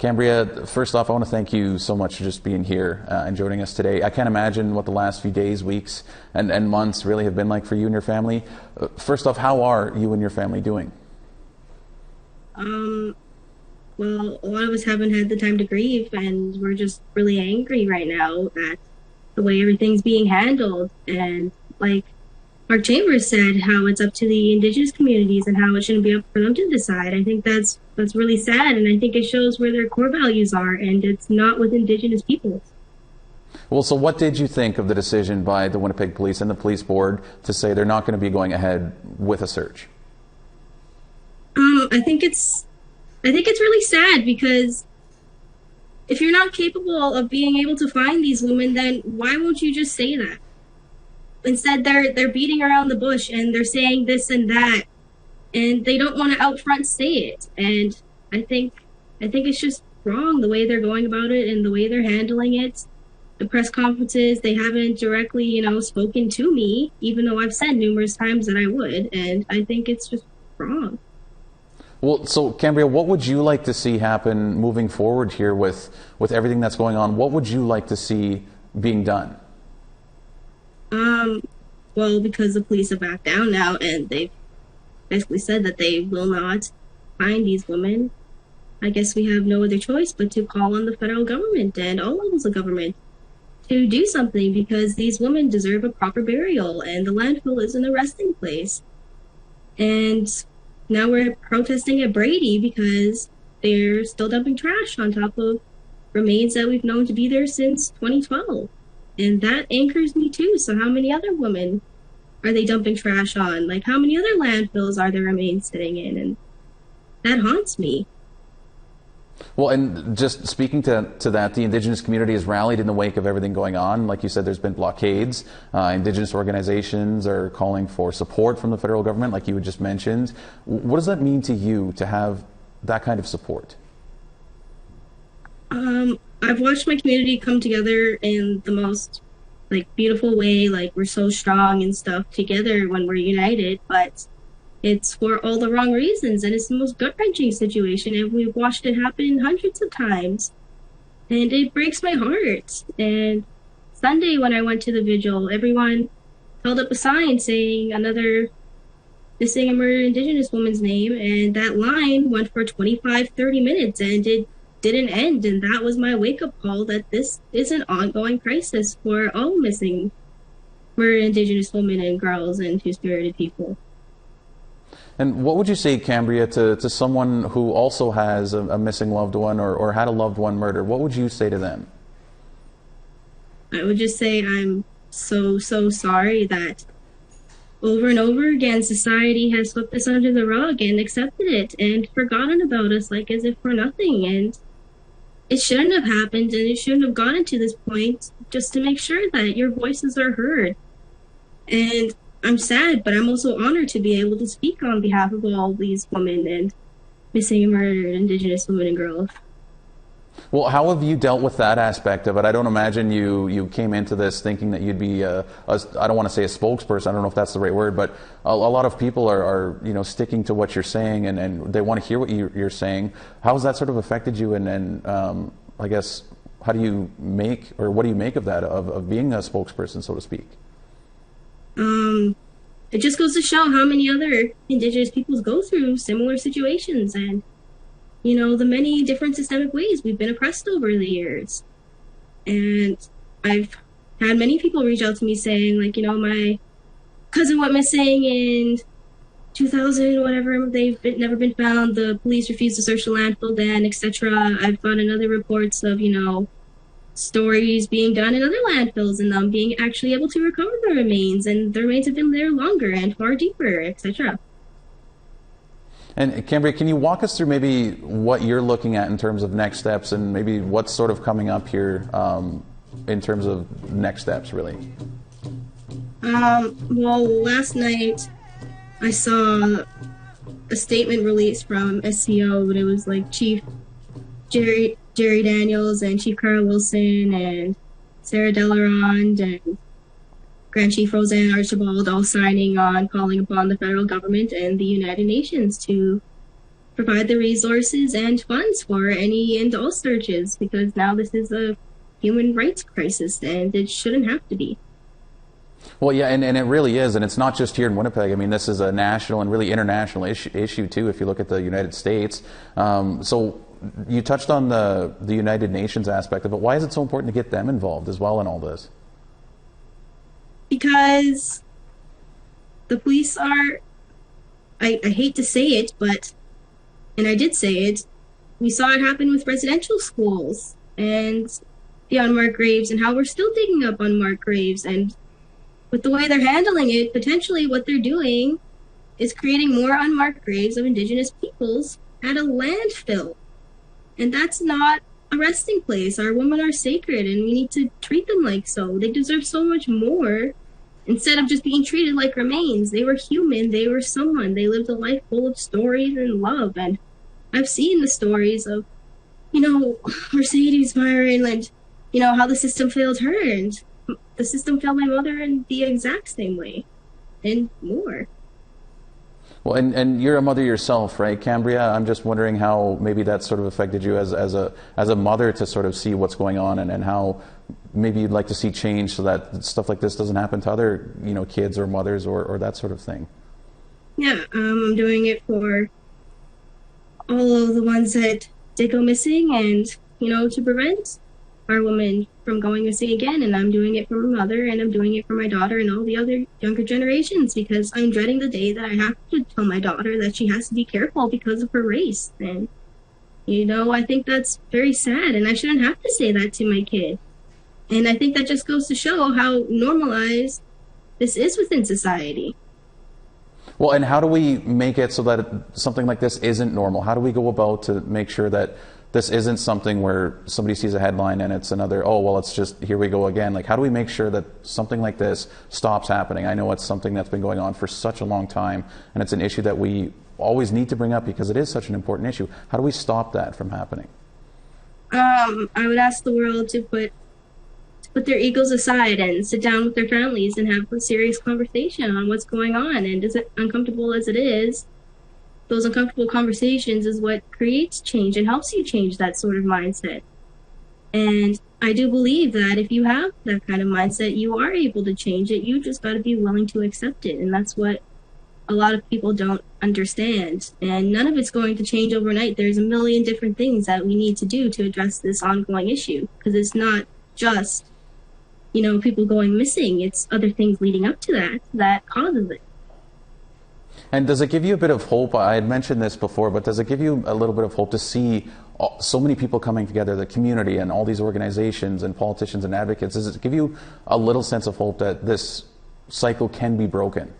Cambria, first off, I want to thank you so much for just being here and joining us today. I can't imagine what the last few days, weeks, and months really have been like for you and your family. First off, how are you and your family doing? Well, a lot of us haven't had the time to grieve, and we're just really angry right now at the way everything's being handled. And like Mark Chambers said, how it's up to the indigenous communities and how it shouldn't be up for them to decide. I think that's really sad, and I think it shows where their core values are, and it's not with indigenous peoples. Well, so what did you think of the decision by the Winnipeg Police and the police board to say they're not going to be going ahead with a search? I think it's really sad because if you're not capable of being able to find these women, then why won't you just say that? Instead, they're beating around the bush and they're saying this and that, and they don't want to out front say it. And I think it's just wrong the way they're going about it and the way they're handling it. The press conferences, they haven't directly, spoken to me, even though I've said numerous times that I would, and I think it's just wrong. Well, so Cambria, what would you like to see happen moving forward here with everything that's going on? What would you like to see being done? Well, because the police have backed down now and they've basically said that they will not find these women, I guess we have no other choice but to call on the federal government and all levels of government to do something, because these women deserve a proper burial and the landfill isn't a resting place. And now we're protesting at Brady because they're still dumping trash on top of remains that we've known to be there since 2012. And that anchors me too. So how many other women are they dumping trash on? Like, how many other landfills are their remains sitting in? And that haunts me. Well, and just speaking to that, the Indigenous community has rallied in the wake of everything going on. Like you said, there's been blockades. Indigenous organizations are calling for support from the federal government, like you had just mentioned. What does that mean to you to have that kind of support? I've watched my community come together in the most beautiful way. Like, we're so strong and stuff together when we're united, but it's for all the wrong reasons, and it's the most gut-wrenching situation, and we've watched it happen hundreds of times, and it breaks my heart. And Sunday when I went to the vigil, everyone held up a sign saying another missing and murdered Indigenous woman's name, and that line went for 25-30 minutes, and it didn't end. And that was my wake-up call that this is an ongoing crisis for all missing, murdered Indigenous women and girls and two-spirited people. And what would you say, Cambria, to someone who also has a missing loved one or had a loved one murdered? What would you say to them? I would just say I'm so sorry that over and over again society has swept us under the rug and accepted it and forgotten about us like as if we're nothing. And it shouldn't have happened, and it shouldn't have gotten to this point, just to make sure that your voices are heard. And I'm sad, but I'm also honored to be able to speak on behalf of all these women and missing and murdered Indigenous women and girls. Well, how have you dealt with that aspect of it? I don't imagine you came into this thinking that you'd be I don't want to say a spokesperson, I don't know if that's the right word, but a lot of people are sticking to what you're saying and they want to hear what you're saying. How has that sort of affected you, and I guess how do you make, or what do you make of that, of being a spokesperson, so to speak? It just goes to show how many other Indigenous peoples go through similar situations, and the many different systemic ways we've been oppressed over the years. And I've had many people reach out to me saying, my cousin went missing in 2000, whatever, never been found, the police refused to search the landfill then, etc. I've gotten other reports of, stories being done in other landfills and them being actually able to recover the remains, and the remains have been there longer and far deeper, etc. And Cambria, can you walk us through maybe what you're looking at in terms of next steps, and maybe what's sort of coming up here in terms of next steps, really? Well, last night I saw a statement released from SCO, but it was Chief Jerry Daniels and Chief Carl Wilson and Sarah Delarond and Grand Chief Roseanne Archibald all signing on calling upon the federal government and the United Nations to provide the resources and funds for any and all searches, because now this is a human rights crisis and it shouldn't have to be. Well, yeah, and it really is, and it's not just here in Winnipeg. I mean, this is a national and really international issue too, if you look at the United States. So you touched on the United Nations aspect of it. Why is it so important to get them involved as well in all this? Because the police are, I hate to say it, but, and I did say it, we saw it happen with residential schools and the unmarked graves, and how we're still digging up unmarked graves. And with the way they're handling it, potentially what they're doing is creating more unmarked graves of Indigenous peoples at a landfill. And that's not a resting place. Our women are sacred and we need to treat them like so. They deserve so much more. Instead of just being treated like remains, they were human, they were someone, they lived a life full of stories and love. And I've seen the stories of, Marcedes Myran, and, how the system failed her, and the system failed my mother in the exact same way, and more. Well, and you're a mother yourself, right, Cambria? I'm just wondering how maybe that sort of affected you as a mother to sort of see what's going on, and how maybe you'd like to see change so that stuff like this doesn't happen to other, kids or mothers or that sort of thing. Yeah, I'm doing it for all of the ones that did go missing, and, to prevent our women from going missing again. And I'm doing it for my mother, and I'm doing it for my daughter and all the other younger generations, because I'm dreading the day that I have to tell my daughter that she has to be careful because of her race. And, I think that's very sad, and I shouldn't have to say that to my kid. And I think that just goes to show how normalized this is within society. Well, and how do we make it so that something like this isn't normal? How do we go about to make sure that this isn't something where somebody sees a headline and it's another, oh, well, it's just, here we go again. Like, how do we make sure that something like this stops happening? I know it's something that's been going on for such a long time, and it's an issue that we always need to bring up because it is such an important issue. How do we stop that from happening? I would ask the world to put their egos aside and sit down with their families and have a serious conversation on what's going on. And as uncomfortable as it is, those uncomfortable conversations is what creates change and helps you change that sort of mindset. And I do believe that if you have that kind of mindset, you are able to change it. You just got to be willing to accept it. And that's what a lot of people don't understand. And none of it's going to change overnight. There's a million different things that we need to do to address this ongoing issue, because it's not just, people going missing. It's other things leading up to that causes it. And does it give you a bit of hope? I had mentioned this before, but does it give you a little bit of hope to see so many people coming together, the community and all these organizations and politicians and advocates? Does it give you a little sense of hope that this cycle can be broken?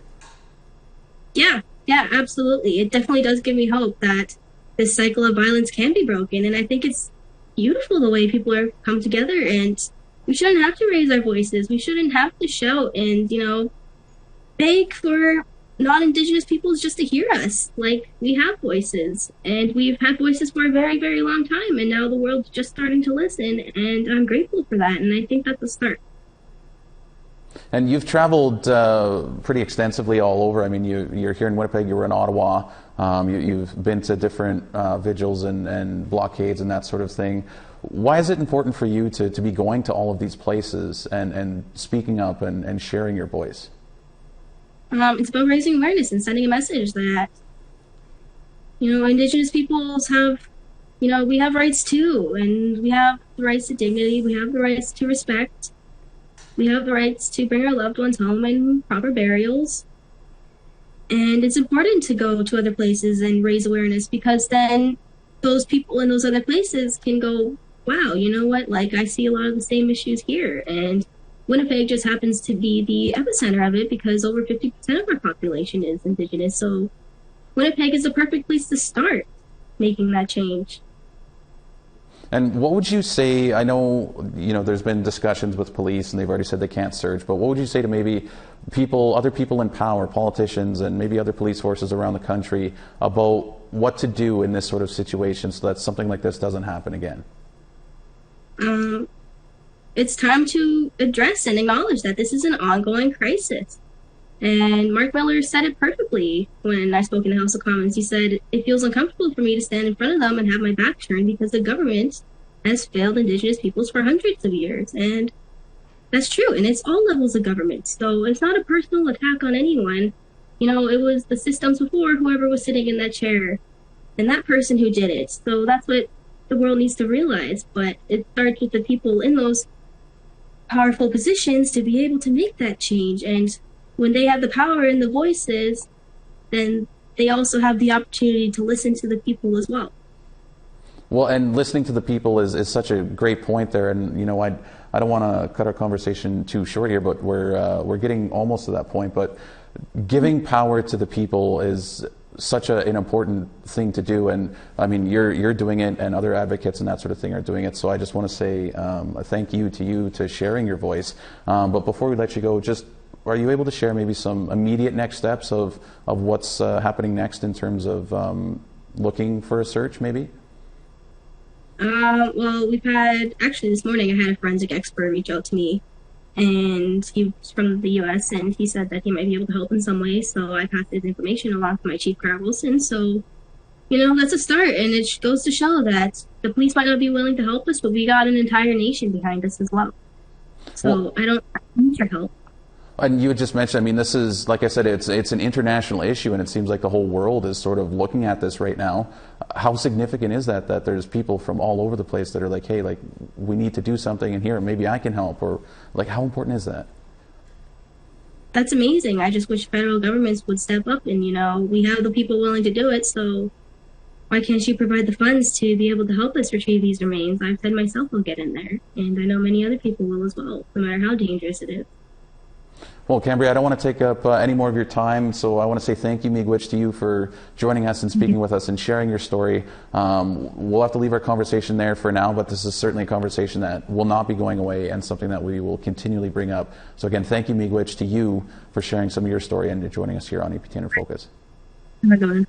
Yeah, absolutely. It definitely does give me hope that this cycle of violence can be broken. And I think it's beautiful the way people are come together, and we shouldn't have to raise our voices. We shouldn't have to shout and, beg for non-Indigenous peoples just to hear us. Like, we have voices, and we've had voices for a very, very long time, and now the world's just starting to listen, and I'm grateful for that, and I think that's a start. And you've traveled pretty extensively all over. I mean, you're here in Winnipeg, you were in Ottawa, you've been to different vigils and blockades and that sort of thing. Why is it important for you to be going to all of these places and speaking up and sharing your voice? It's about raising awareness and sending a message that, Indigenous peoples have, we have rights too, and we have the rights to dignity, we have the rights to respect, we have the rights to bring our loved ones home and proper burials. And it's important to go to other places and raise awareness, because then those people in those other places can go, wow, you know what, like, I see a lot of the same issues here. And Winnipeg just happens to be the epicenter of it, because over 50% of our population is Indigenous. So Winnipeg is the perfect place to start making that change. And what would you say, I know, there's been discussions with police and they've already said they can't search, but what would you say to maybe other people in power, politicians, and maybe other police forces around the country about what to do in this sort of situation so that something like this doesn't happen again? It's time to address and acknowledge that this is an ongoing crisis. And Mark Miller said it perfectly when I spoke in the House of Commons. He said, it feels uncomfortable for me to stand in front of them and have my back turned because the government has failed Indigenous peoples for hundreds of years. And that's true. And it's all levels of government. So it's not a personal attack on anyone. You know, it was the systems before, whoever was sitting in that chair and that person who did it. So that's what the world needs to realize. But it starts with the people in those powerful positions to be able to make that change. And when they have the power and the voices, then they also have the opportunity to listen to the people as well. Well, and listening to the people is such a great point there. And, you know, I don't want to cut our conversation too short here, but we're getting almost to that point. But giving power to the people is such an important thing to do. And I mean, you're doing it, and other advocates and that sort of thing are doing it. So I just want to say a thank you to sharing your voice. But before we let you go, just are you able to share maybe some immediate next steps of what's happening next in terms of looking for a search, maybe? Well, actually this morning I had a forensic expert reach out to me, and he was from the US, and he said that he might be able to help in some way. So I passed his information along to my chief, Carl Wilson. So, you know, that's a start, and it goes to show that the police might not be willing to help us, but we got an entire nation behind us as well. So I need your help. And you had just mentioned, I mean, this is, like I said, it's an international issue, and it seems like the whole world is sort of looking at this right now. How significant is that there's people from all over the place that are like, hey, like, we need to do something in here, maybe I can help, or like, how important is that? That's amazing. I just wish federal governments would step up, and, you know, we have the people willing to do it, so why can't you provide the funds to be able to help us retrieve these remains? I've said myself I'll get in there, and I know many other people will as well, no matter how dangerous it is. Well, Cambria, I don't want to take up any more of your time, so I want to say thank you, Miigwech, to you for joining us and speaking with us and sharing your story. We'll have to leave our conversation there for now, but this is certainly a conversation that will not be going away and something that we will continually bring up. So again, thank you, Miigwech, to you for sharing some of your story and joining us here on APTN InFocus. Have a good one.